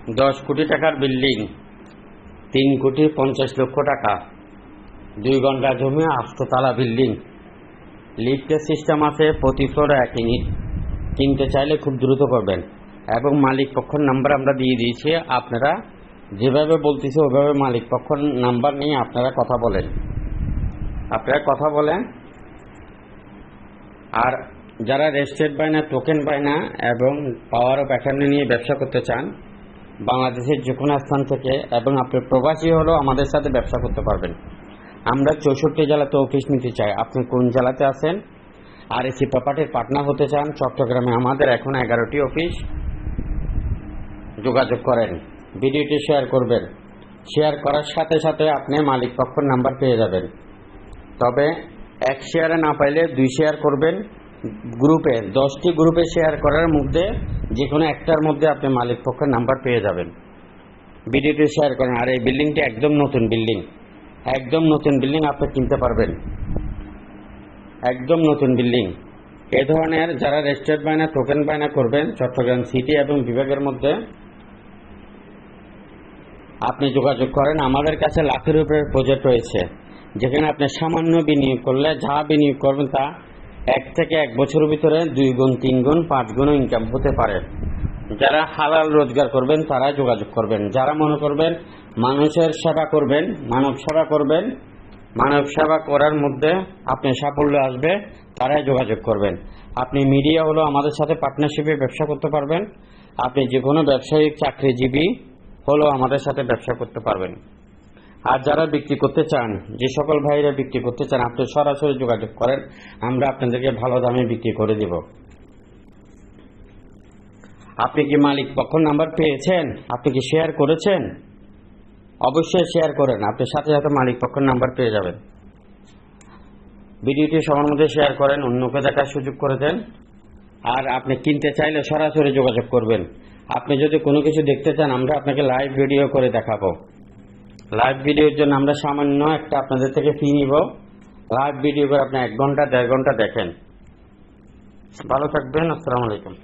10 কোটি টাকার বিল্ডিং, 3,50,00,000 টাকা, 2 ঘন্টা জমি, 8 তলা বিল্ডিং, লিফটের সিস্টেম আছে, প্রতি ফ্লোরে 1 ইউনিট। কিনতে চাইলে খুব দ্রুত করবেন এবং মালিক পক্ষের নাম্বার আমরা দিয়ে দিয়েছি। আপনারা যেভাবে বলতেছি ওইভাবে মালিক পক্ষের নাম্বার নিয়ে আপনারা কথা বলেন। আর যারা রেজিস্ট্রেড বায়না, টোকেন বায়না এবং পাওয়ার অফ অ্যাটর্নি নিয়ে ব্যবসা করতে চান বাংলাদেশের যে কোনো স্থান থেকে, এবং আপনি প্রবাসী হলেও আমাদের সাথে ব্যবসা করতে পারবেন। আমরা 64 জেলাতে অফিস নিতে চাই। আপনি কোন জেলাতে আছেন আর এসি প্রপার্টির পার্টনার হতে চান, চট্টগ্রামে আমাদের এখন 11টি অফিস। যোগাযোগ করেন, ভিডিওটি শেয়ার করবেন। শেয়ার করার সাথে সাথে আপনি মালিক পক্ষের নাম্বার পেয়ে যাবেন। তবে 1 শেয়ারে না পাইলে 2 শেয়ার করবেন। গ্রুপে 10টি গ্রুপে শেয়ার করার মধ্যে যে কোনো একটার মধ্যে আপনি মালিক পক্ষের নাম্বার পেয়ে যাবেন। ভিডিওটি শেয়ার করেন। আর এই বিল্ডিংটি একদম নতুন বিল্ডিং, আপনি কিনতে পারবেন। একদম নতুন বিল্ডিং। এ ধরনের যারা রেজিস্ট্রেড বায়না, টোকেন বায়না করবেন চট্টগ্রাম সিটি এবং বিভাগের মধ্যে আপনি যোগাযোগ করেন। আমাদের কাছে লাখের উপরে প্রজেক্ট রয়েছে, যেখানে আপনি সামান্য বিনিয়োগ করলে যা বিনিয়োগ করবেন তা 1 থেকে 1 বছরের ভিতরে 2 গুণ, 3 গুণ, 5 গুণ ইনকাম হতে পারে। যারা হালাল রোজগার করবেন তারা যোগাযোগ করবেন। যারা মনে করবেন মানুষের সেবা করবেন, মানব সেবা করার মধ্যে আপনি সাফল্য আসবে, তারাই যোগাযোগ করবেন। আপনি মিডিয়া হলো আমাদের সাথে পার্টনারশিপে ব্যবসা করতে পারবেন। আপনি যে কোনো ব্যবসায়িক চাকরিজীবী হলো আমাদের সাথে ব্যবসা করতে পারবেন। আর যারা বিক্রি করতে চান, যে সকল ভাইরা বিক্রি করতে চান, আপনি সরাসরি যোগাযোগ করেন, আমরা আপনাদেরকে ভালো দামে বিক্রি করে দেব। আপনি কি মালিক পক্ষ নাম্বার পেয়েছেন? আপনি কি শেয়ার করেছেন? অবশ্যই শেয়ার করেন, আপনি সাথে সাথে মালিক পক্ষের নাম্বার পেয়ে যাবেন। ভিডিওটি সবার মধ্যে শেয়ার করেন, অন্যকে দেখার সুযোগ করে দেন। আর আপনি কিনতে চাইলে সরাসরি যোগাযোগ করবেন। আপনি যদি কোনো কিছু দেখতে চান, আমরা আপনাকে লাইভ ভিডিও করে দেখাবো। লাইভ ভিডিওর জন্য আমরা সামান্য একটা আপনাদের থেকে ফি নিব। লাইভ ভিডিও করে আপনি 1 ঘন্টা 1.5 ঘন্টা দেখেন। ভালো থাকবেন। আসসালামু আলাইকুম।